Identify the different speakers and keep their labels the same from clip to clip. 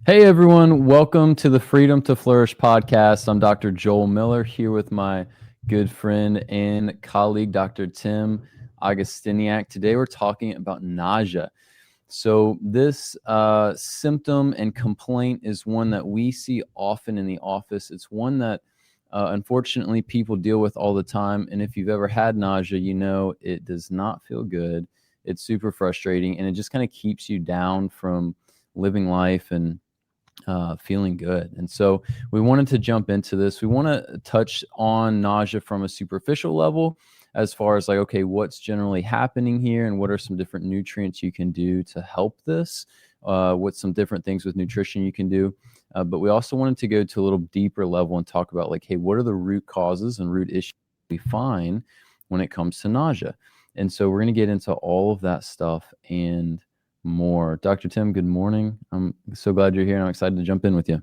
Speaker 1: Hey everyone, welcome to the Freedom to Flourish podcast. I'm Dr. Joel Miller here with my good friend and colleague, Dr. Tim Augustiniak. Today we're talking about nausea. So this symptom and complaint is one that we see often in the office. It's one that unfortunately people deal with all the time. And if you've ever had nausea, you know it does not feel good. It's super frustrating and it just kind of keeps you down from living life and feeling good. And so we wanted to jump into this. We want to touch on nausea from a superficial level as far as like, okay, what's generally happening here and what are some different nutrients you can do to help this? What's some different things with nutrition you can do? But we also wanted to go to a little deeper level and talk about like, hey, what are the root causes and root issues we find when it comes to nausea? And so we're going to get into all of that stuff and more. Dr. Tim, good morning. I'm so glad you're here and I'm excited to jump in with you.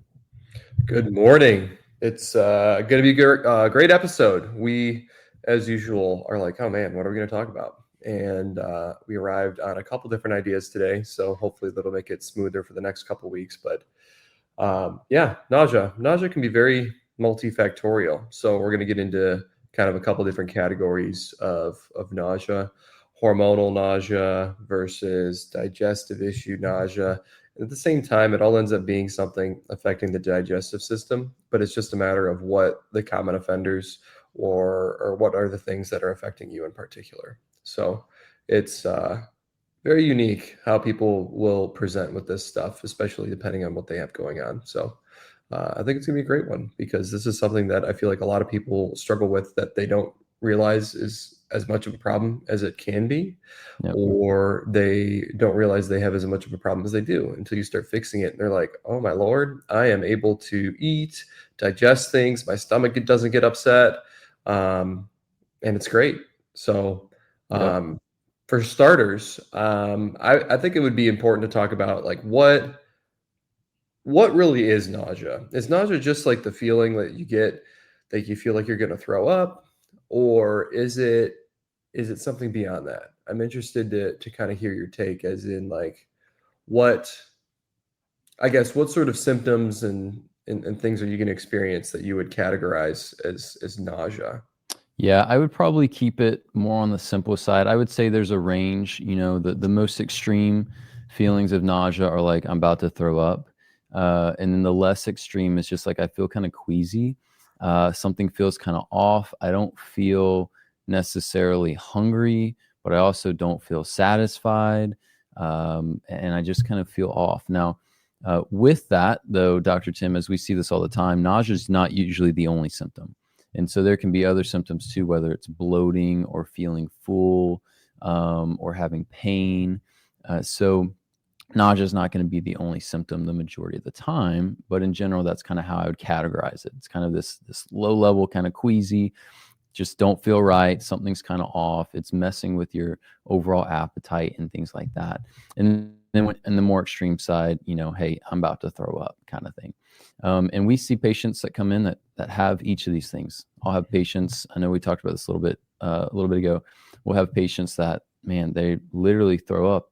Speaker 2: Good morning. It's going to be a great episode. We, as usual, are like, oh man, what are we going to talk about? And we arrived on a couple different ideas today. So hopefully that'll make it smoother for the next couple weeks. But nausea. Nausea can be very multifactorial. So we're going to get into kind of a couple different categories of nausea. Hormonal nausea versus digestive issue nausea. And at the same time, it all ends up being something affecting the digestive system, but it's just a matter of what the common offenders or what are the things that are affecting you in particular. So it's very unique how people will present with this stuff, especially depending on what they have going on. So I think it's going to be a great one because this is something that I feel like a lot of people struggle with that they don't realize is as much of a problem as it can be,
Speaker 1: Yep.
Speaker 2: or they don't realize they have as much of a problem as they do until you start fixing it. And they're like, oh my Lord, I am able to eat, digest things. My stomach doesn't get upset. And it's great. So for starters, I think it would be important to talk about like what really is nausea? Is nausea just like the feeling that you get that you feel like you're going to throw up? Or is it something beyond that? I'm interested to kind of hear your take as in like what sort of symptoms and things are you going to experience that you would categorize as nausea?
Speaker 1: Yeah, I would probably keep it more on the simple side. I would say there's a range, the most extreme feelings of nausea are like, I'm about to throw up. And then the less extreme is just like, I feel kind of queasy. Something feels kind of off. I don't feel necessarily hungry, but I also don't feel satisfied. And I just kind of feel off. Now, with that, though, Dr. Tim, as we see this all the time, nausea is not usually the only symptom. And so there can be other symptoms too, whether it's bloating or feeling full or having pain. So nausea is not going to be the only symptom the majority of the time, but in general, that's kind of how I would categorize it. It's kind of this low level, kind of queasy, just don't feel right. Something's kind of off. It's messing with your overall appetite and things like that. And then in the more extreme side, hey, I'm about to throw up kind of thing. And we see patients that come in that have each of these things. I'll have patients, I know we talked about this a little bit ago. We'll have patients that, man, they literally throw up,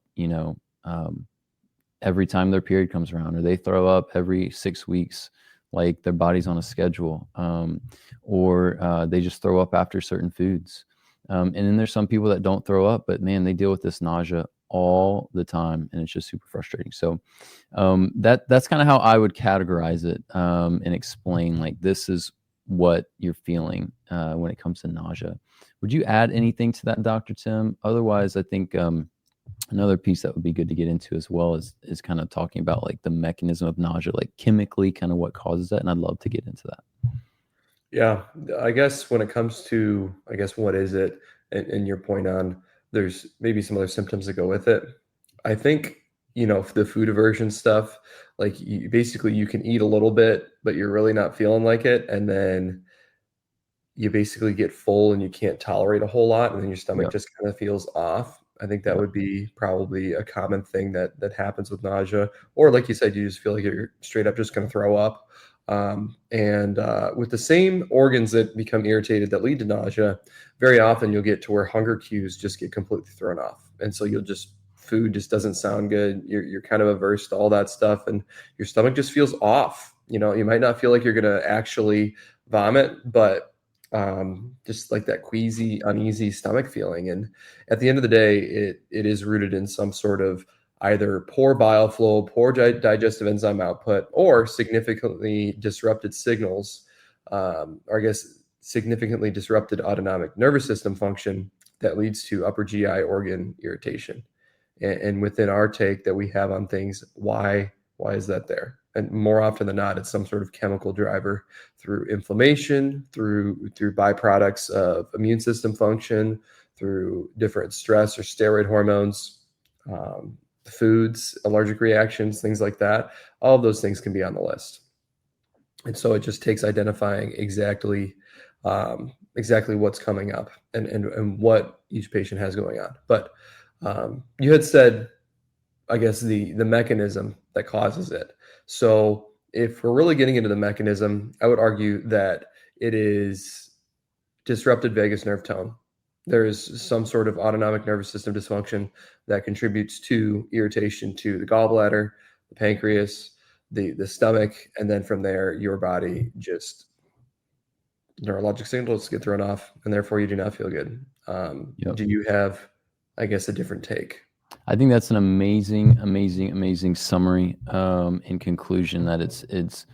Speaker 1: every time their period comes around, or they throw up every 6 weeks, like their body's on a schedule, or they just throw up after certain foods. And then there's some people that don't throw up, but man, they deal with this nausea all the time, and it's just super frustrating. So that's kind of how I would categorize it and explain like this is what you're feeling when it comes to nausea. Would you add anything to that, Dr. Tim? Otherwise, I think another piece that would be good to get into as well is kind of talking about like the mechanism of nausea, like chemically kind of what causes that. And I'd love to get into that.
Speaker 2: Yeah, I guess when it comes to, what is it and your point on, there's maybe some other symptoms that go with it. I think, the food aversion stuff, like you can eat a little bit, but you're really not feeling like it. And then you basically get full and you can't tolerate a whole lot. And then your stomach just kind of feels off. I think that would be probably a common thing that happens with nausea. Or like you said, you just feel like you're straight up just going to throw up. And with the same organs that become irritated that lead to nausea, very often you'll get to where hunger cues just get completely thrown off. And so you'll just food just doesn't sound good. You're kind of averse to all that stuff, and your stomach just feels off. You might not feel like you're going to actually vomit, but just like that queasy, uneasy stomach feeling. And at the end of the day, it is rooted in some sort of either poor bile flow, poor digestive enzyme output, or significantly disrupted signals, or I guess significantly disrupted autonomic nervous system function that leads to upper GI organ irritation. And within our take that we have on things, why is that there? And more often than not, it's some sort of chemical driver through inflammation, through byproducts of immune system function, through different stress or steroid hormones, foods, allergic reactions, things like that. All of those things can be on the list. And so it just takes identifying exactly what's coming up and what each patient has going on. But you had said, I guess, the mechanism that causes it. So if we're really getting into the mechanism, I would argue that it is disrupted vagus nerve tone. There is some sort of autonomic nervous system dysfunction that contributes to irritation to the gallbladder, the pancreas, the stomach, and then from there, your body just neurologic signals get thrown off, and therefore you do not feel good. Do you have, I guess, a different take?
Speaker 1: I think that's an amazing summary in conclusion, that it's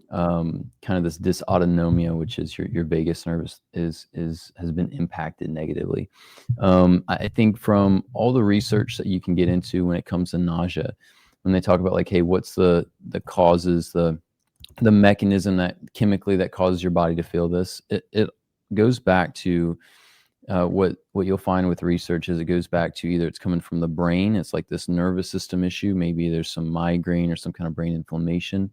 Speaker 1: kind of this dysautonomia, which is your vagus nerve has been impacted negatively. I think from all the research that you can get into when it comes to nausea, when they talk about like, hey, what's the causes, the mechanism that chemically that causes your body to feel this, it goes back to what you'll find with research is it goes back to either it's coming from the brain, it's like this nervous system issue, maybe there's some migraine or some kind of brain inflammation.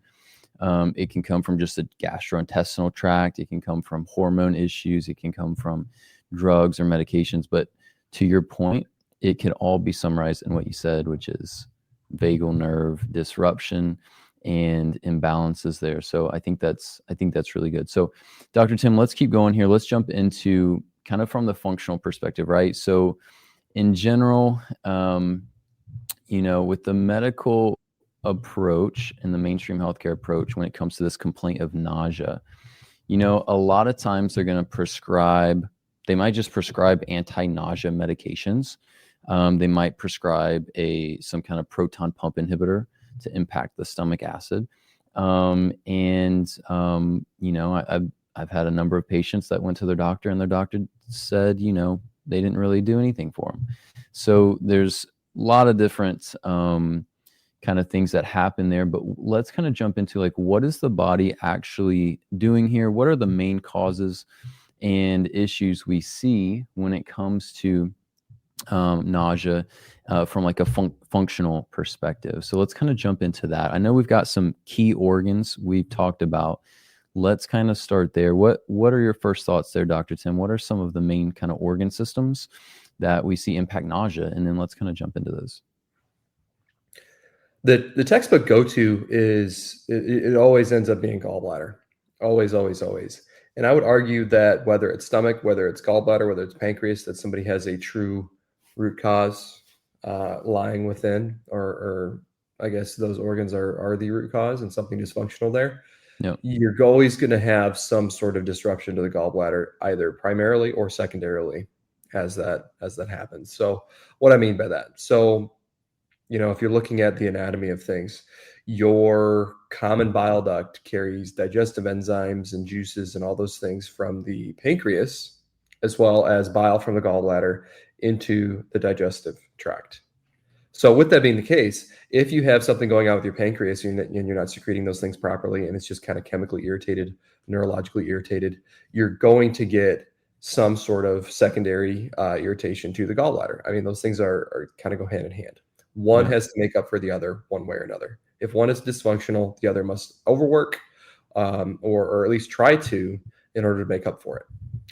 Speaker 1: It can come from just a gastrointestinal tract. It can come from hormone issues. It can come from drugs or medications. But to your point, it can all be summarized in what you said, which is vagal nerve disruption and imbalances there. So I think that's really good. So Dr. Tim, let's keep going here. Let's jump into kind of from the functional perspective, right? So in general, with the medical approach and the mainstream healthcare approach, when it comes to this complaint of nausea, a lot of times they're going to they might just prescribe anti-nausea medications. They might prescribe some kind of proton pump inhibitor to impact the stomach acid. I've had a number of patients that went to their doctor and their doctor said, they didn't really do anything for them. So there's a lot of different kind of things that happen there, but let's kind of jump into like, what is the body actually doing here? What are the main causes and issues we see when it comes to nausea from like a functional perspective? So let's kind of jump into that. I know we've got some key organs we've talked about. Let's kind of start there. What are your first thoughts there, Dr. Tim? What are some of the main kind of organ systems that we see impact nausea? And then let's kind of jump into those.
Speaker 2: The textbook go-to is it always ends up being gallbladder. Always. And I would argue that whether it's stomach, whether it's gallbladder, whether it's pancreas, that somebody has a true root cause lying within, or I guess those organs are the root cause and something dysfunctional there.
Speaker 1: Yep.
Speaker 2: You're always going to have some sort of disruption to the gallbladder, either primarily or secondarily, as that happens. So what I mean by that, so if you're looking at the anatomy of things, your common bile duct carries digestive enzymes and juices and all those things from the pancreas, as well as bile from the gallbladder into the digestive tract. So with that being the case, if you have something going on with your pancreas and you're not secreting those things properly, and it's just kind of chemically irritated, neurologically irritated, you're going to get some sort of secondary irritation to the gallbladder. I mean, those things are kind of go hand in hand. One has to make up for the other one way or another. If one is dysfunctional, the other must overwork or at least try to in order to make up for it.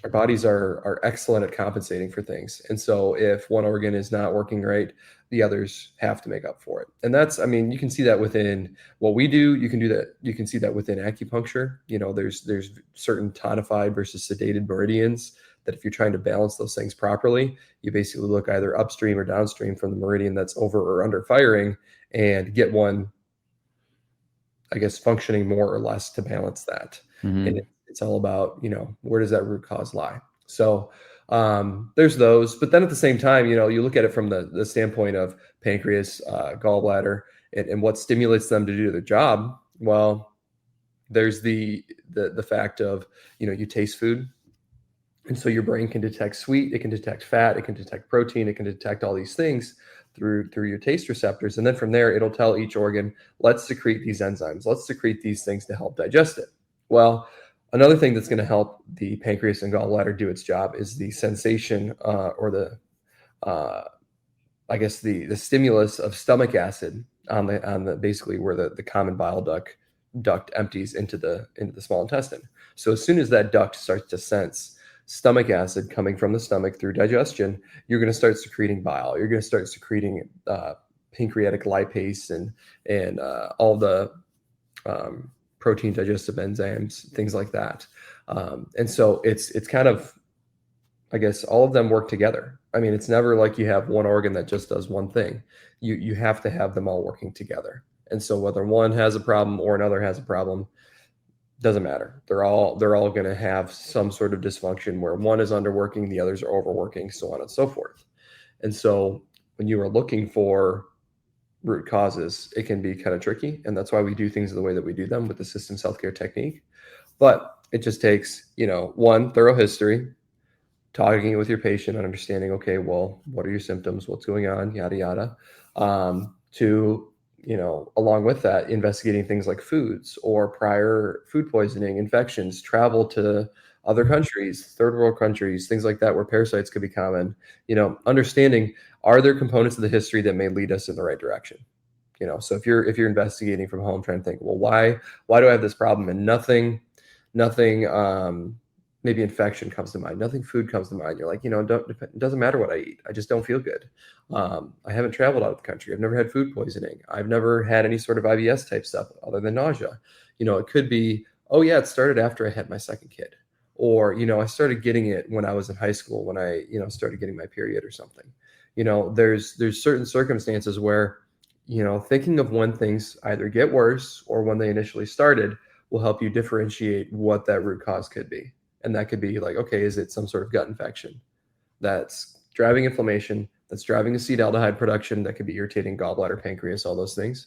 Speaker 2: Our bodies are excellent at compensating for things. And so if one organ is not working right, the others have to make up for it. And you can see that within what we do. You can do that. You can see that within acupuncture. There's certain tonified versus sedated meridians that if you're trying to balance those things properly, you basically look either upstream or downstream from the meridian that's over or under firing and get one, I guess, functioning more or less to balance that. And it's all about, where does that root cause lie? So there's those, but then at the same time, you look at it from the standpoint of pancreas, gallbladder, and what stimulates them to do their job. Well, there's the fact of, you taste food. And so your brain can detect sweet, it can detect fat, it can detect protein, it can detect all these things through your taste receptors. And then from there, it'll tell each organ, let's secrete these enzymes, let's secrete these things to help digest it. Well, another thing that's going to help the pancreas and gallbladder do its job is the sensation or the stimulus of stomach acid on the basically where the common bile duct empties into the small intestine. So as soon as that duct starts to sense stomach acid coming from the stomach through digestion, you're going to start secreting bile. You're going to start secreting pancreatic lipase and all the protein digestive enzymes, things like that. And so it's kind of, I guess, all of them work together. I mean, it's never like you have one organ that just does one thing. You have to have them all working together. And so whether one has a problem or another has a problem, doesn't matter. They're all going to have some sort of dysfunction where one is underworking, the others are overworking, so on and so forth. And so when you are looking for root causes, it can be kind of tricky. And that's why we do things the way that we do them with the systems healthcare technique. But it just takes, one, thorough history, talking with your patient and understanding, okay, well, what are your symptoms? What's going on? Yada, yada. To, along with that, investigating things like foods or prior food poisoning, infections, travel to other countries, third world countries, things like that, where parasites could be common, understanding, are there components of the history that may lead us in the right direction? So if you're investigating from home, trying to think, well, why do I have this problem? And nothing, maybe infection comes to mind. Nothing food comes to mind. You're like, it doesn't matter what I eat. I just don't feel good. I haven't traveled out of the country. I've never had food poisoning. I've never had any sort of IBS type stuff other than nausea. It could be, oh yeah, it started after I had my second kid. Or, I started getting it when I was in high school, when I, started getting my period or something. There's certain circumstances where, thinking of when things either get worse or when they initially started will help you differentiate what that root cause could be. And that could be like, okay, is it some sort of gut infection that's driving inflammation, that's driving acetaldehyde production, that could be irritating gallbladder, pancreas, all those things.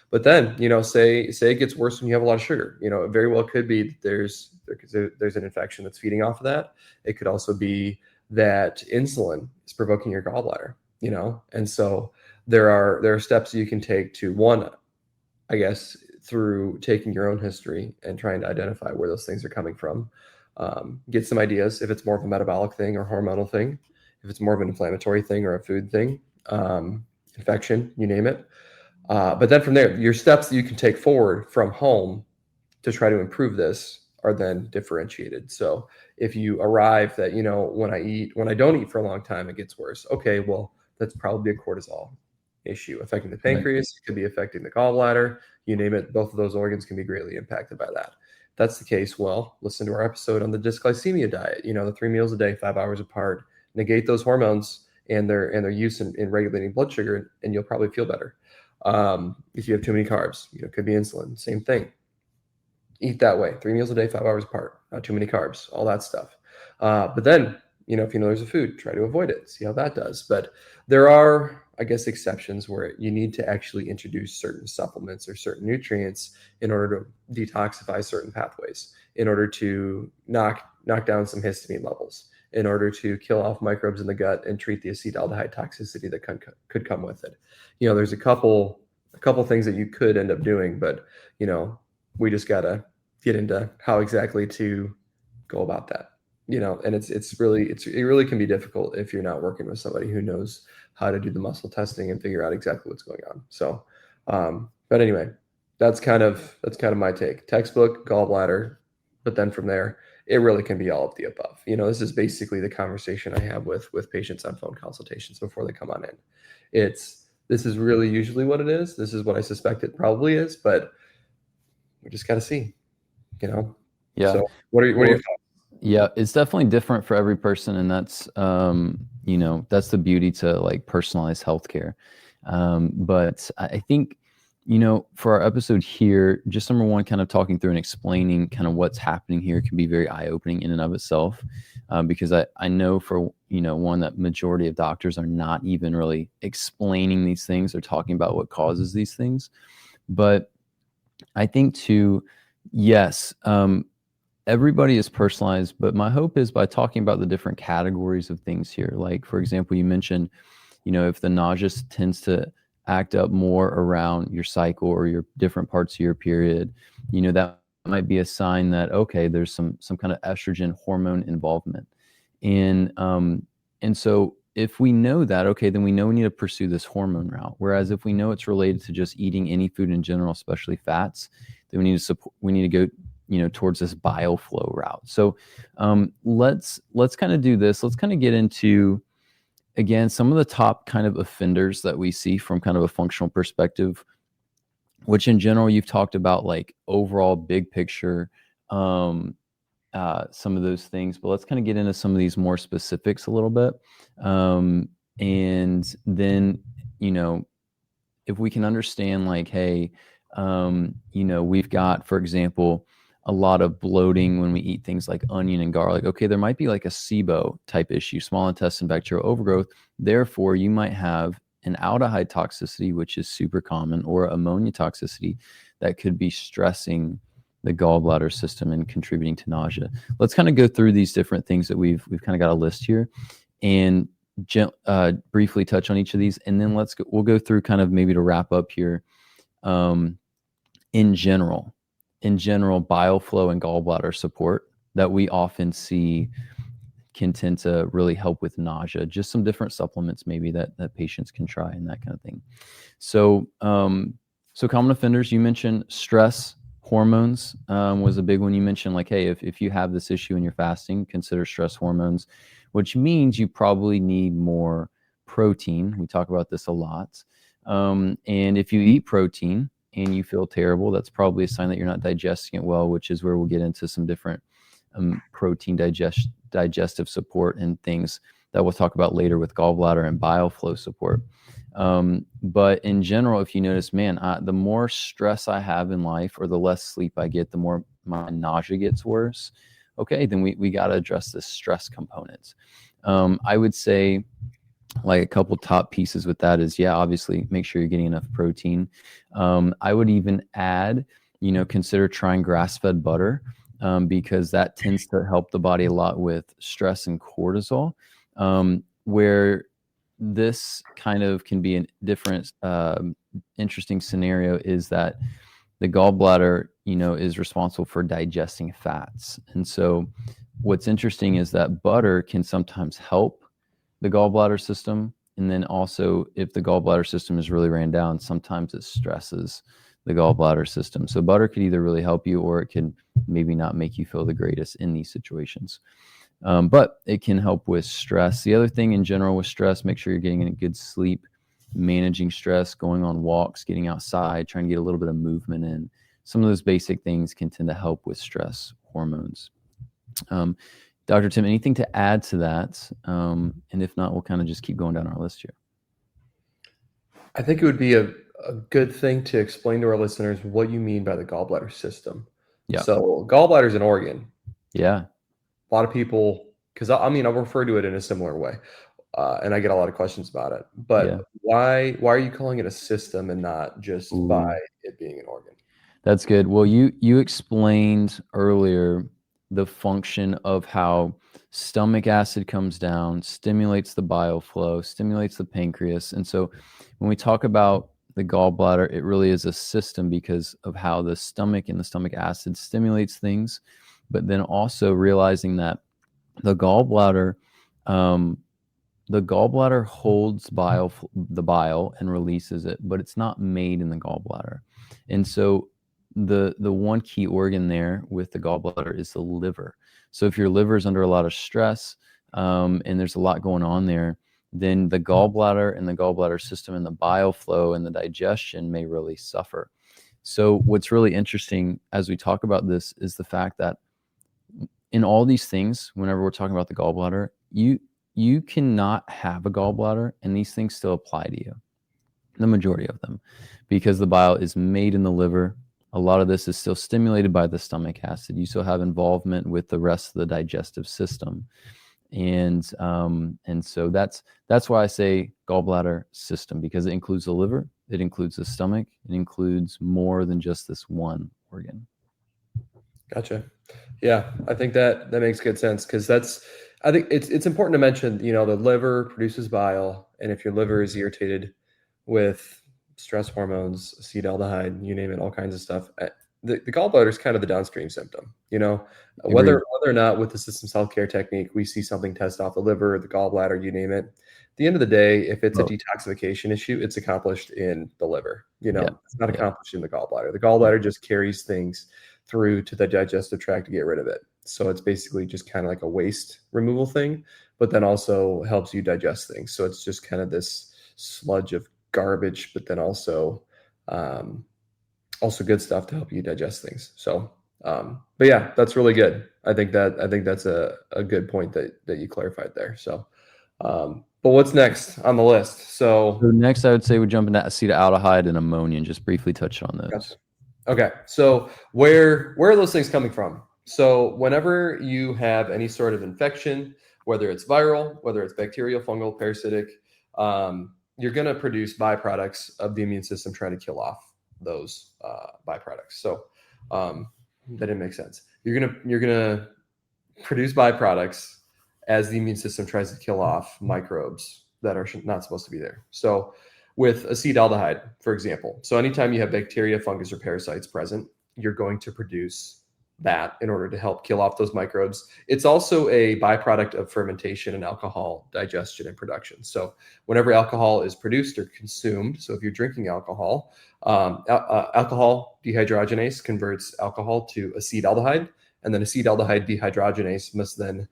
Speaker 2: But then, say it gets worse when you have a lot of sugar. It very well could be there's an infection that's feeding off of that. It could also be that insulin is provoking your gallbladder, and so there are steps you can take to, one, I guess, through taking your own history and trying to identify where those things are coming from. Get some ideas if it's more of a metabolic thing or hormonal thing, if it's more of an inflammatory thing or a food thing, infection, you name it. But then from there, your steps that you can take forward from home to try to improve this are then differentiated. So if you arrive that, when I don't eat for a long time, it gets worse. Okay, well, that's probably a cortisol issue affecting the pancreas. It could be affecting the gallbladder, you name it. Both of those organs can be greatly impacted by that. If that's the case, well, listen to our episode on the dysglycemia diet, the 3 meals a day, 5 hours apart, negate those hormones and their use in regulating blood sugar, and you'll probably feel better. If you have too many carbs, it could be insulin, same thing. Eat that way, 3 meals a day, 5 hours apart, not too many carbs, all that stuff. But then, if there's a food, try to avoid it, see how that does. But there are, I guess, exceptions where you need to actually introduce certain supplements or certain nutrients in order to detoxify certain pathways, in order to knock down some histamine levels, in order to kill off microbes in the gut and treat the acetaldehyde toxicity that could come with it. There's a couple things that you could end up doing, but we just gotta get into how exactly to go about that. And it really can be difficult if you're not working with somebody who knows how to do the muscle testing and figure out exactly what's going on. So, but anyway, that's kind of my take. Textbook, gallbladder, but then from there, it really can be all of the above. This is basically the conversation I have with patients on phone consultations before they come on in. This is really usually what it is. This is what I suspect it probably is, but we just got to see,
Speaker 1: Yeah.
Speaker 2: So what are your thoughts?
Speaker 1: Yeah, it's definitely different for every person, and that's that's the beauty to like personalized healthcare. But I think for our episode here, just number one, kind of talking through and explaining kind of what's happening here can be very eye opening in and of itself, because I know for one that majority of doctors are not even really explaining these things or talking about what causes these things, but I think too, yes. Everybody is personalized, but my hope is by talking about the different categories of things here. Like, for example, you mentioned, if the nausea tends to act up more around your cycle or your different parts of your period, that might be a sign that, okay, there's some kind of estrogen hormone involvement. And so if we know that, okay, then we know we need to pursue this hormone route. Whereas if we know it's related to just eating any food in general, especially fats, then we need to go towards this bile flow route. So let's kind of do this. Let's kind of get into, again, some of the top kind of offenders that we see from kind of a functional perspective, which in general you've talked about, like overall big picture, some of those things. But let's kind of get into some of these more specifics a little bit. And then, if we can understand like, hey, we've got, for example, a lot of bloating when we eat things like onion and garlic. Okay, there might be like a SIBO type issue, small intestine bacterial overgrowth. Therefore, you might have an aldehyde toxicity, which is super common, or ammonia toxicity that could be stressing the gallbladder system and contributing to nausea. Let's kind of go through these different things that we've kind of got a list here, and briefly touch on each of these, and then we'll go through kind of maybe to wrap up here. In general, bile flow and gallbladder support that we often see can tend to really help with nausea. Just some different supplements maybe that patients can try and that kind of thing. So, common offenders, you mentioned stress hormones was a big one. You mentioned like, hey, if you have this issue and you're fasting, consider stress hormones, which means you probably need more protein. We talk about this a lot. And if you eat protein and you feel terrible, that's probably a sign that you're not digesting it well, which is where we'll get into some different protein digestive support and things that we'll talk about later with gallbladder and bile flow support. But in general, if you notice, man, the more stress I have in life or the less sleep I get, the more my nausea gets worse. Okay, then we got to address this stress component. I would say, like, a couple top pieces with that is, yeah, obviously make sure you're getting enough protein. I would even add, consider trying grass-fed butter, because that tends to help the body a lot with stress and cortisol, where this kind of can be a different interesting scenario is that the gallbladder, is responsible for digesting fats. And so what's interesting is that butter can sometimes help the gallbladder system. And then also, if the gallbladder system is really ran down, sometimes it stresses the gallbladder system. So butter could either really help you, or it can maybe not make you feel the greatest in these situations. But it can help with stress. The other thing in general with stress, make sure you're getting a good sleep, managing stress, going on walks, getting outside, trying to get a little bit of movement in. Some of those basic things can tend to help with stress hormones. Dr. Tim, anything to add to that? And if not, we'll kind of just keep going down our list here.
Speaker 2: I think it would be a good thing to explain to our listeners what you mean by the gallbladder system.
Speaker 1: Yeah.
Speaker 2: So gallbladder is an organ.
Speaker 1: Yeah.
Speaker 2: A lot of people, because I'll refer to it in a similar way, and I get a lot of questions about it. But why are you calling it a system and not just by it being an organ?
Speaker 1: That's good. Well, you explained earlier the function of how stomach acid comes down, stimulates the bile flow, stimulates the pancreas. And so when we talk about the gallbladder, it really is a system because of how the stomach and the stomach acid stimulates things, but then also realizing that the gallbladder holds the bile and releases it, but it's not made in the gallbladder. And so the one key organ there with the gallbladder is the liver. So if your liver is under a lot of stress, and there's a lot going on there, then the gallbladder and the gallbladder system and the bile flow and the digestion may really suffer. So what's really interesting as we talk about this is the fact that in all these things, whenever we're talking about the gallbladder, you cannot have a gallbladder and these things still apply to you, the majority of them, because the bile is made in the liver. A lot of this is still stimulated by the stomach acid. You still have involvement with the rest of the digestive system. And so that's why I say gallbladder system, because it includes the liver, it includes the stomach, it includes more than just this one organ.
Speaker 2: Gotcha. Yeah, I think that makes good sense, because I think it's important to mention, the liver produces bile, and if your liver is irritated with stress hormones, acetaldehyde, you name it, all kinds of stuff, the gallbladder is kind of the downstream symptom. Whether or not with the systems healthcare technique we see something test off the liver, the gallbladder, you name it. At the end of the day, if it's a detoxification issue, it's accomplished in the liver. It's not accomplished in the gallbladder. The gallbladder just carries things through to the digestive tract to get rid of it. So it's basically just kind of like a waste removal thing, but then also helps you digest things. So it's just kind of this sludge of garbage, but then also good stuff to help you digest things. So, but yeah, that's really good. I think that's a good point that you clarified there. So, but what's next on the list? So
Speaker 1: next, I would say we jump into acetaldehyde and ammonia and just briefly touch on those.
Speaker 2: Gotcha. Okay, so where are those things coming from? So whenever you have any sort of infection, whether it's viral, whether it's bacterial, fungal, parasitic, you're going to produce byproducts of the immune system trying to kill off those byproducts. So that didn't make sense. You're gonna produce byproducts as the immune system tries to kill off microbes that are not supposed to be there. So with acetaldehyde, for example, so anytime you have bacteria, fungus, or parasites present, you're going to produce that in order to help kill off those microbes. It's also a byproduct of fermentation and alcohol digestion and production. So whenever alcohol is produced or consumed, so if you're drinking alcohol, alcohol dehydrogenase converts alcohol to acetaldehyde, and then acetaldehyde dehydrogenase must then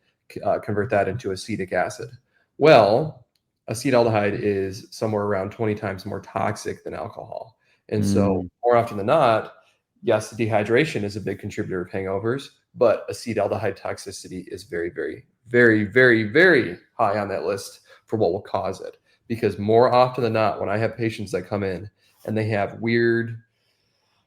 Speaker 2: convert that into acetic acid. Well, acetaldehyde is somewhere around 20 times more toxic than alcohol. And so more often than not, yes, dehydration is a big contributor of hangovers, but acetaldehyde toxicity is very, very, very, very, very high on that list for what will cause it. Because more often than not, when I have patients that come in and they have weird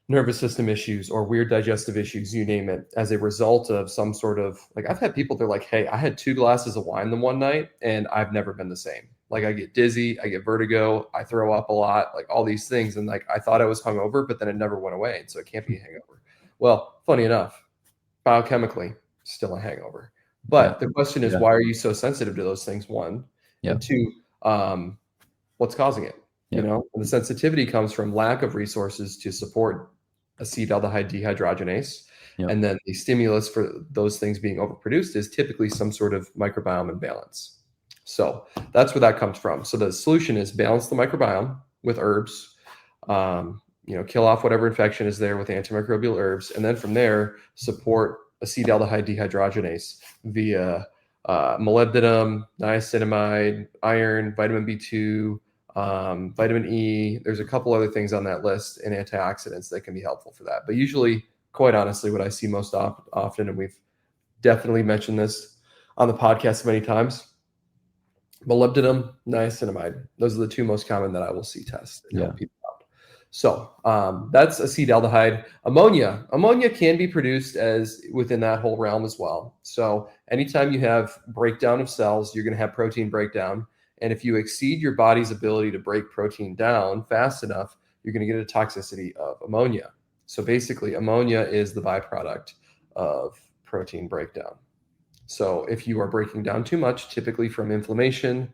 Speaker 2: nervous system issues or weird digestive issues, you name it, as a result of some sort of, like, I've had people, they're like, hey, I had 2 glasses of wine the one night and I've never been the same. Like, I get dizzy, I get vertigo, I throw up a lot, like all these things. And like, I thought I was hungover, but then it never went away. And so it can't be a hangover. Well, funny enough, biochemically, still a hangover. But the question is, why are you so sensitive to those things? 1, and 2, what's causing it? And the sensitivity comes from lack of resources to support acetaldehyde dehydrogenase. And then the stimulus for those things being overproduced is typically some sort of microbiome imbalance. So that's where that comes from. So the solution is balance the microbiome with herbs, kill off whatever infection is there with antimicrobial herbs. And then from there, support acetaldehyde dehydrogenase via molybdenum, niacinamide, iron, vitamin B2, vitamin E. There's a couple other things on that list and antioxidants that can be helpful for that. But usually, quite honestly, what I see most often, and we've definitely mentioned this on the podcast many times, molybdenum, niacinamide. Those are the 2 most common that I will see test and help people out. So that's acetaldehyde. Ammonia can be produced as within that whole realm as well. So anytime you have breakdown of cells, you're going to have protein breakdown. And if you exceed your body's ability to break protein down fast enough, you're going to get a toxicity of ammonia. So basically, ammonia is the byproduct of protein breakdown. So if you are breaking down too much, typically from inflammation,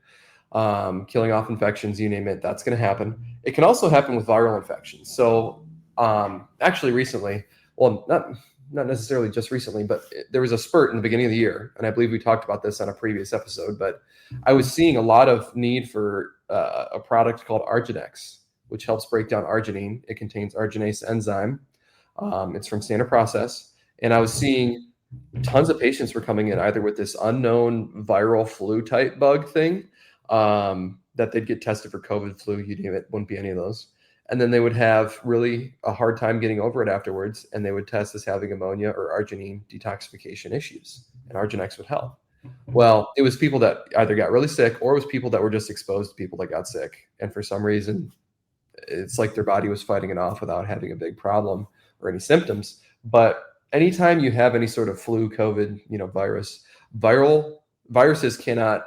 Speaker 2: killing off infections, you name it, that's going to happen. It can also happen with viral infections. So actually recently, well, not necessarily just recently, but there was a spurt in the beginning of the year. And I believe we talked about this on a previous episode, but I was seeing a lot of need for a product called Arginex, which helps break down arginine. It contains arginase enzyme. It's from Standard Process. And I was seeing tons of patients were coming in either with this unknown viral flu type bug thing that they'd get tested for COVID, flu, you name it, wouldn't be any of those. and then they would have really a hard time getting over it afterwards, and they would test as having ammonia or arginine detoxification issues, and Arginex would help. Well, it was people that either got really sick, or it was people that were just exposed to people that got sick, and for some reason it's like their body was fighting it off without having a big problem or any symptoms. But anytime you have any sort of flu, COVID, viruses cannot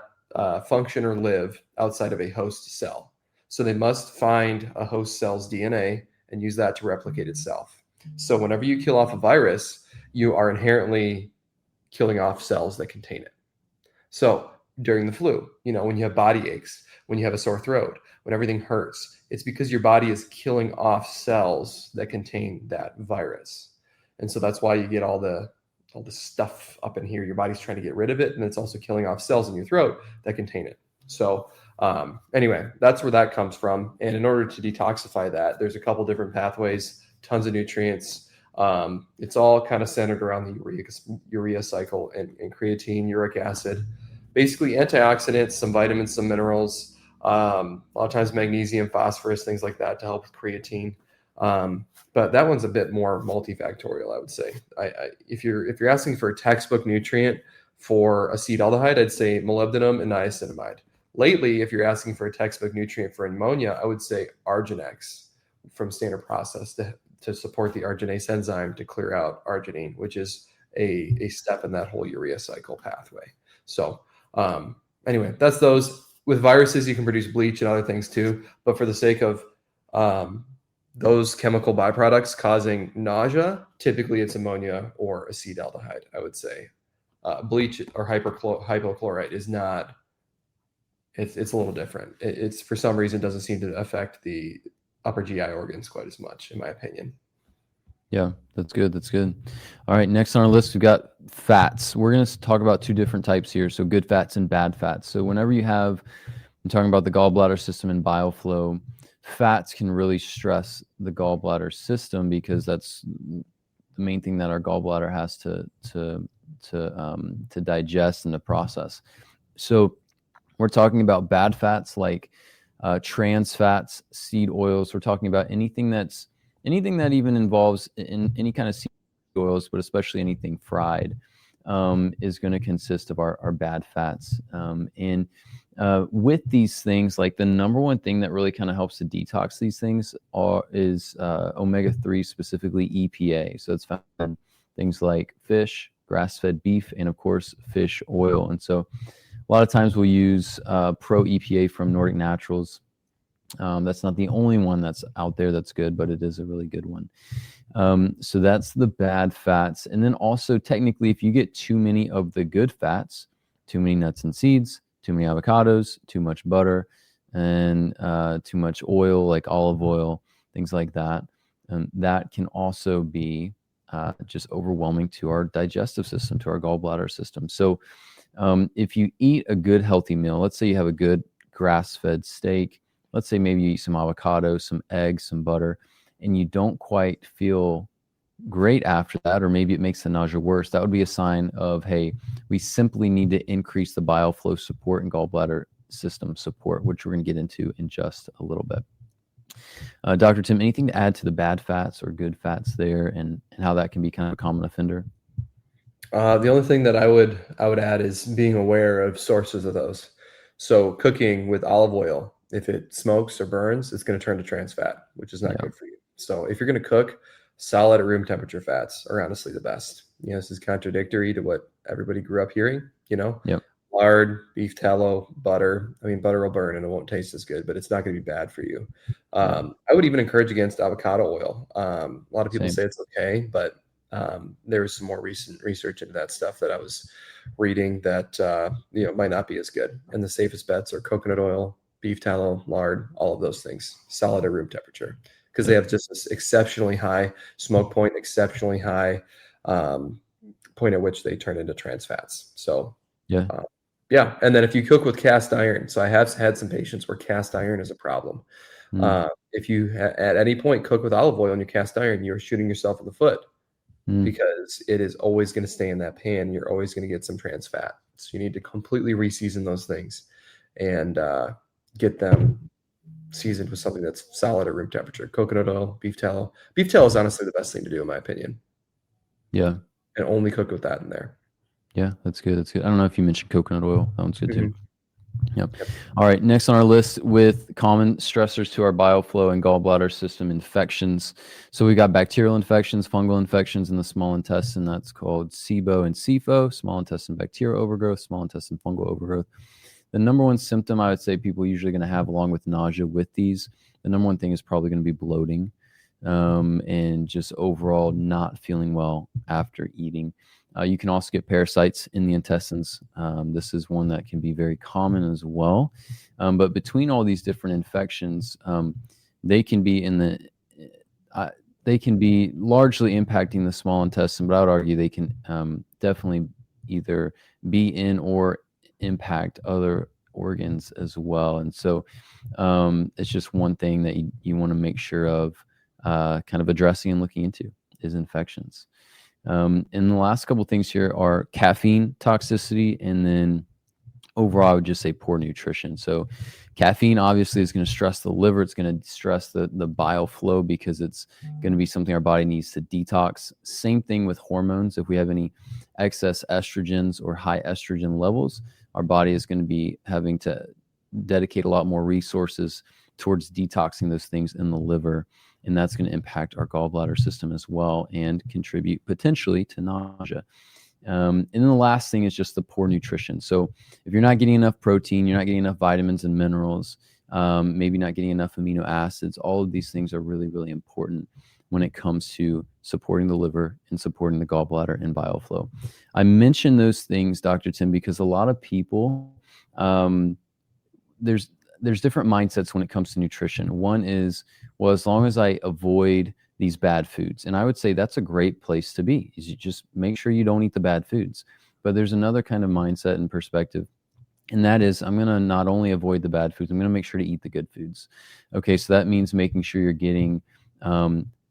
Speaker 2: function or live outside of a host cell. So they must find a host cell's DNA and use that to replicate itself. So whenever you kill off a virus, you are inherently killing off cells that contain it. So during the flu, when you have body aches, when you have a sore throat, when everything hurts, it's because your body is killing off cells that contain that virus. And so that's why you get all the stuff up in here. Your body's trying to get rid of it, and it's also killing off cells in your throat that contain it. So anyway, that's where that comes from. And in order to detoxify that, there's a couple different pathways, tons of nutrients. It's all kind of centered around the urea cycle and creatine, uric acid, basically antioxidants, some vitamins, some minerals, a lot of times magnesium, phosphorus, things like that to help with creatine. But that one's a bit more multifactorial, I would say. If you're asking for a textbook nutrient for acetaldehyde, I'd say molybdenum and niacinamide. Lately, if you're asking for a textbook nutrient for ammonia, I would say Arginex from Standard Process to support the arginase enzyme to clear out arginine, which is a step in that whole urea cycle pathway. So anyway, that's those. With viruses, you can produce bleach and other things too. But for the sake of those chemical byproducts causing nausea, typically it's ammonia or acetaldehyde, I would say. Bleach or hypochlorite is not, it's a little different. It's for some reason doesn't seem to affect the upper GI organs quite as much, in my opinion.
Speaker 1: Yeah, that's good. That's good. All right, next on our list, we've got fats. We're going to talk about two different types here. So good fats and bad fats. So whenever I'm talking about the gallbladder system and bile flow, fats can really stress the gallbladder system because that's the main thing that our gallbladder has to digest and to process. So we're talking about bad fats like trans fats, seed oils. We're talking about anything that even involves in any kind of seed oils, but especially anything fried, is going to consist of our bad fats. And with these things, like the number one thing that really kind of helps to detox these things is omega-3, specifically EPA. So it's found in things like fish, grass-fed beef, and of course, fish oil. And so a lot of times we'll use Pro EPA from Nordic Naturals. That's not the only one that's out there that's good, but it is a really good one. So that's the bad fats. And then also technically, if you get too many of the good fats, too many nuts and seeds, too many avocados, too much butter, and too much oil, like olive oil, things like that, that can also be just overwhelming to our digestive system, to our gallbladder system. So if you eat a good healthy meal, let's say you have a good grass-fed steak, let's say maybe you eat some avocado, some eggs, some butter, and you don't quite feel great after that, or maybe it makes the nausea worse, that would be a sign of, hey, we simply need to increase the bile flow support and gallbladder system support, which we're going to get into in just a little bit. Dr. Tim, anything to add to the bad fats or good fats there and how that can be kind of a common offender?
Speaker 2: The only thing that I would add is being aware of sources of those. So cooking with olive oil, if it smokes or burns, it's going to turn to trans fat, which is not good for you. So if you're going to cook, solid at room temperature fats are honestly the best. This is contradictory to what everybody grew up hearing, lard, beef tallow, butter. I mean, butter will burn and it won't taste as good, but it's not going to be bad for you. I would even encourage against avocado oil. A lot of people say it's okay, but there was some more recent research into that stuff that I was reading that, might not be as good. And the safest bets are coconut oil, beef tallow, lard, all of those things, solid at room temperature, because they have just this exceptionally high smoke point, exceptionally high point at which they turn into trans fats. So, yeah. And then if you cook with cast iron, so I have had some patients where cast iron is a problem. If you at any point cook with olive oil in your cast iron, you're shooting yourself in the foot because it is always going to stay in that pan. You're always going to get some trans fat. So you need to completely reseason those things and get them seasoned with something that's solid at room temperature. Coconut oil, beef tallow. Beef tallow is honestly the best thing to do, in my opinion.
Speaker 1: Yeah.
Speaker 2: And only cook with that in there.
Speaker 1: Yeah, that's good. That's good. I don't know if you mentioned coconut oil. That one's good too.
Speaker 2: Mhm.
Speaker 1: Yep.
Speaker 2: Yep.
Speaker 1: All right. Next on our list with common stressors to our bile flow and gallbladder system infections. So we got bacterial infections, fungal infections in the small intestine. That's called SIBO and SIFO, small intestine bacterial overgrowth, small intestine fungal overgrowth. The number one symptom I would say people are usually going to have along with nausea with these, the number one thing is probably going to be bloating and just overall not feeling well after eating. You can also get parasites in the intestines. This is one that can be very common as well. But between all these different infections, they can be they can be largely impacting the small intestine, but I would argue they can definitely either be in or impact other organs as well. And so it's just one thing that you want to make sure of kind of addressing and looking into is infections. And the last couple things here are caffeine toxicity, and then overall, I would just say poor nutrition. So caffeine obviously is going to stress the liver. It's going to stress the bile flow because it's going to be something our body needs to detox. Same thing with hormones. If we have any excess estrogens or high estrogen levels, our body is going to be having to dedicate a lot more resources towards detoxing those things in the liver. And that's going to impact our gallbladder system as well and contribute potentially to nausea. And then the last thing is just the poor nutrition. So if you're not getting enough protein, you're not getting enough vitamins and minerals, maybe not getting enough amino acids, all of these things are really, really important when it comes to supporting the liver and supporting the gallbladder and bile flow. I mention those things, Dr. Tim, because a lot of people, there's different mindsets when it comes to nutrition. One is, well, as long as I avoid these bad foods. And I would say that's a great place to be, is you just make sure you don't eat the bad foods. But there's another kind of mindset and perspective. And that is, I'm going to not only avoid the bad foods, I'm going to make sure to eat the good foods. Okay, so that means making sure you're getting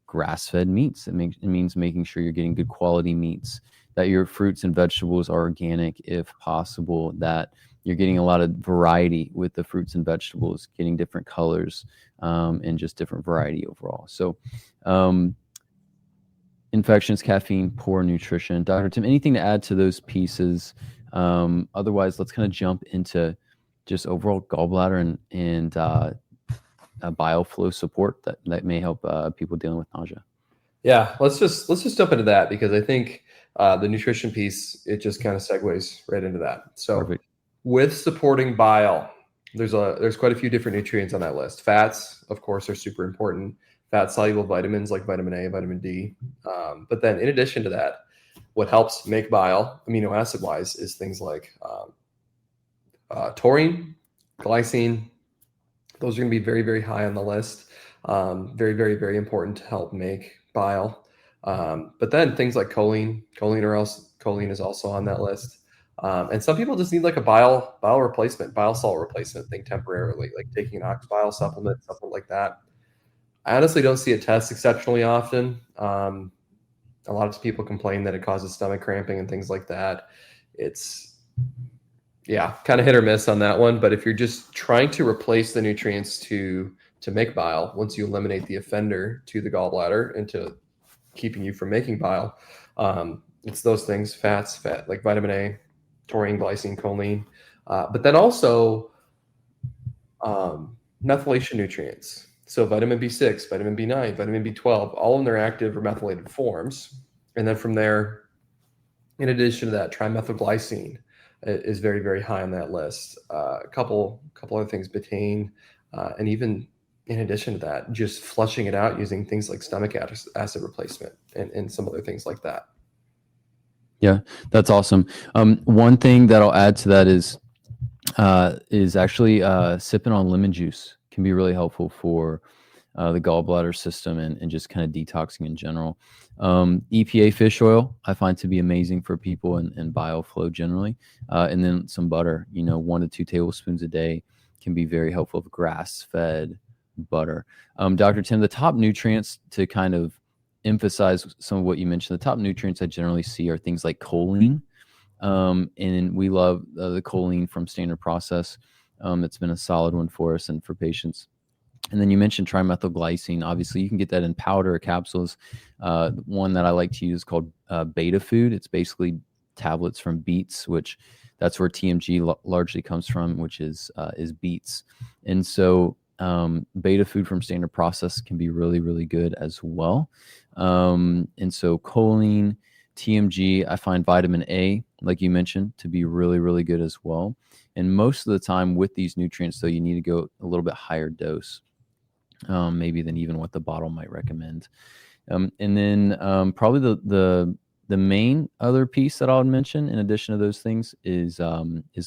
Speaker 1: grass-fed meats. It means making sure you're getting good quality meats, that your fruits and vegetables are organic if possible, that you're getting a lot of variety with the fruits and vegetables, getting different colors and just different variety overall. So infections, caffeine, poor nutrition. Dr. Tim, anything to add to those pieces? Otherwise, let's kind of jump into just overall gallbladder and bile flow support that may help people dealing with nausea.
Speaker 2: Yeah, let's just jump into that, because I think the nutrition piece, it just kind of segues right into that. So
Speaker 1: Perfect.
Speaker 2: With supporting bile, there's quite a few different nutrients on that list. Fats, of course, are super important. Fat-soluble vitamins like vitamin A, vitamin D. But then in addition to that, what helps make bile, amino acid-wise, is things like taurine, glycine. Those are going to be very, very high on the list. Very, very, very important to help make bile. But then things like choline is also on that list. And some people just need like a bile replacement, bile salt replacement thing temporarily, like taking an ox bile supplement, something like that. I honestly don't see it test exceptionally often. A lot of people complain that it causes stomach cramping and things like that. It's, yeah, kind of hit or miss on that one. But if you're just trying to replace the nutrients to make bile, once you eliminate the offender to the gallbladder and to keeping you from making bile, it's those things, fat like vitamin A, taurine, glycine, choline, but then also methylation nutrients. So vitamin B6, vitamin B9, vitamin B12, all in their active or methylated forms. And then from there, in addition to that, trimethylglycine is very, very high on that list. A couple other things, betaine, and even in addition to that, just flushing it out using things like stomach acid replacement and some other things like that.
Speaker 1: Yeah, that's awesome. One thing that I'll add to that is actually sipping on lemon juice can be really helpful for the gallbladder system and just kind of detoxing in general. EPA fish oil I find to be amazing for people and bile flow generally. And then some butter, 1 to 2 tablespoons a day can be very helpful of grass-fed butter. Dr. Tim, the top nutrients to kind of emphasize some of what you mentioned, the top nutrients I generally see are things like choline. And we love the choline from Standard Process. It's been a solid one for us and for patients. And then you mentioned trimethylglycine. Obviously, you can get that in powder or capsules. One that I like to use is called Beta Food. It's basically tablets from beets, which that's where TMG largely comes from, which is beets. And so Beta Food from Standard Process can be really, really good as well. And so choline, TMG, I find vitamin A, like you mentioned, to be really, really good as well. And most of the time with these nutrients, though, you need to go a little bit higher dose. Maybe than even what the bottle might recommend. And then probably the main other piece that I would mention in addition to those things is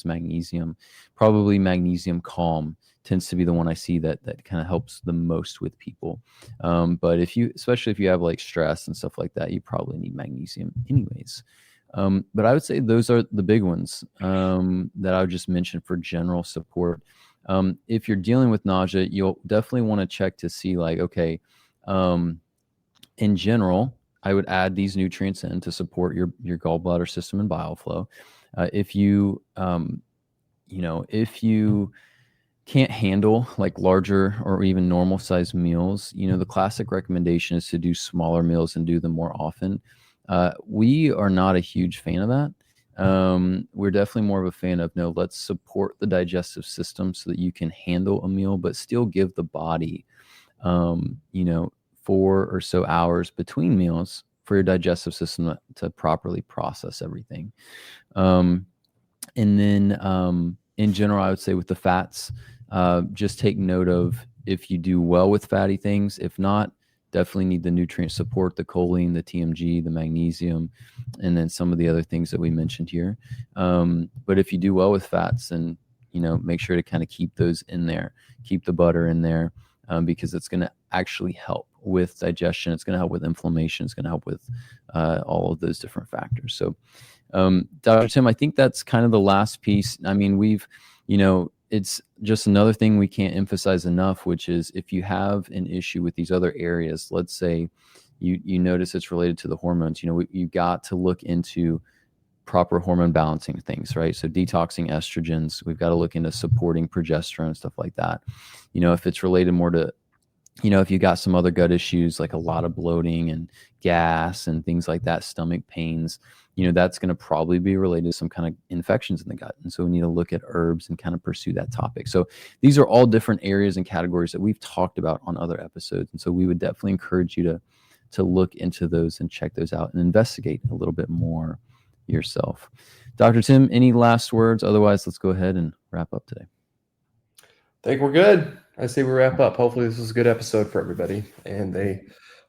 Speaker 1: magnesium. Probably magnesium calm tends to be the one I see that kind of helps the most with people. But especially if you have like stress and stuff like that, you probably need magnesium anyways. But I would say those are the big ones that I would just mention for general support. If you're dealing with nausea, you'll definitely want to check to see like, okay, in general, I would add these nutrients in to support your gallbladder system and bile flow. If you can't handle like larger or even normal sized meals, the classic recommendation is to do smaller meals and do them more often. We are not a huge fan of that. We're definitely more of a fan of, no, let's support the digestive system so that you can handle a meal, but still give the body, 4 or so hours between meals for your digestive system to properly process everything. And then, in general, I would say with the fats, just take note of if you do well with fatty things. If not, definitely need the nutrient support, the choline, the TMG, the magnesium, and then some of the other things that we mentioned here. But if you do well with fats, then, make sure to kind of keep those in there, keep the butter in there, because it's going to actually help with digestion. It's going to help with inflammation. It's going to help with all of those different factors. So, Dr. Tim, I think that's kind of the last piece. I mean, it's just another thing we can't emphasize enough, which is if you have an issue with these other areas, let's say you notice it's related to the hormones, you got to look into proper hormone balancing things, right? So detoxing estrogens, we've got to look into supporting progesterone, stuff like that. If it's related more to, if you got some other gut issues, like a lot of bloating and gas and things like that, stomach pains, that's going to probably be related to some kind of infections in the gut. And so we need to look at herbs and kind of pursue that topic. So these are all different areas and categories that we've talked about on other episodes. And so we would definitely encourage you to look into those and check those out and investigate a little bit more yourself. Dr. Tim, any last words? Otherwise, let's go ahead and wrap up today.
Speaker 2: I think we're good. I say we wrap up. Hopefully this was a good episode for everybody, and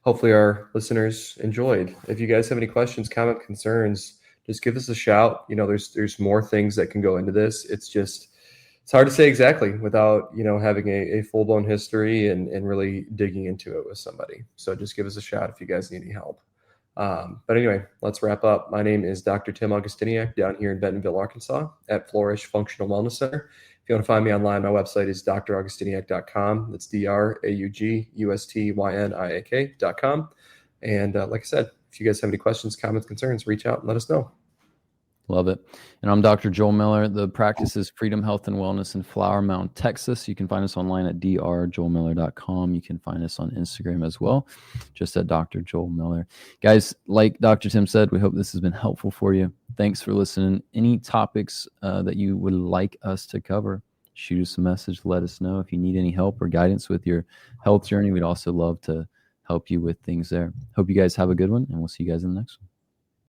Speaker 2: hopefully our listeners enjoyed. If you guys have any questions, comment, concerns, just give us a shout. There's more things that can go into this. It's hard to say exactly without, having a full-blown history and really digging into it with somebody. So just give us a shout if you guys need any help. But anyway, let's wrap up. My name is Dr. Tim Augustiniak down here in Bentonville, Arkansas at Flourish Functional Wellness Center. If you want to find me online, my website is draugustiniak.com. That's DRAUGUSTYNIAK.com. And like I said, if you guys have any questions, comments, concerns, reach out and let us know.
Speaker 1: Love it. And I'm Dr. Joel Miller. The practice is Freedom Health and Wellness in Flower Mound, Texas. You can find us online at drjoelmiller.com. You can find us on Instagram as well, just at Dr. Joel Miller. Guys, like Dr. Tim said, we hope this has been helpful for you. Thanks for listening. Any topics that you would like us to cover, shoot us a message. Let us know if you need any help or guidance with your health journey. We'd also love to help you with things there. Hope you guys have a good one, and we'll see you guys in the next one.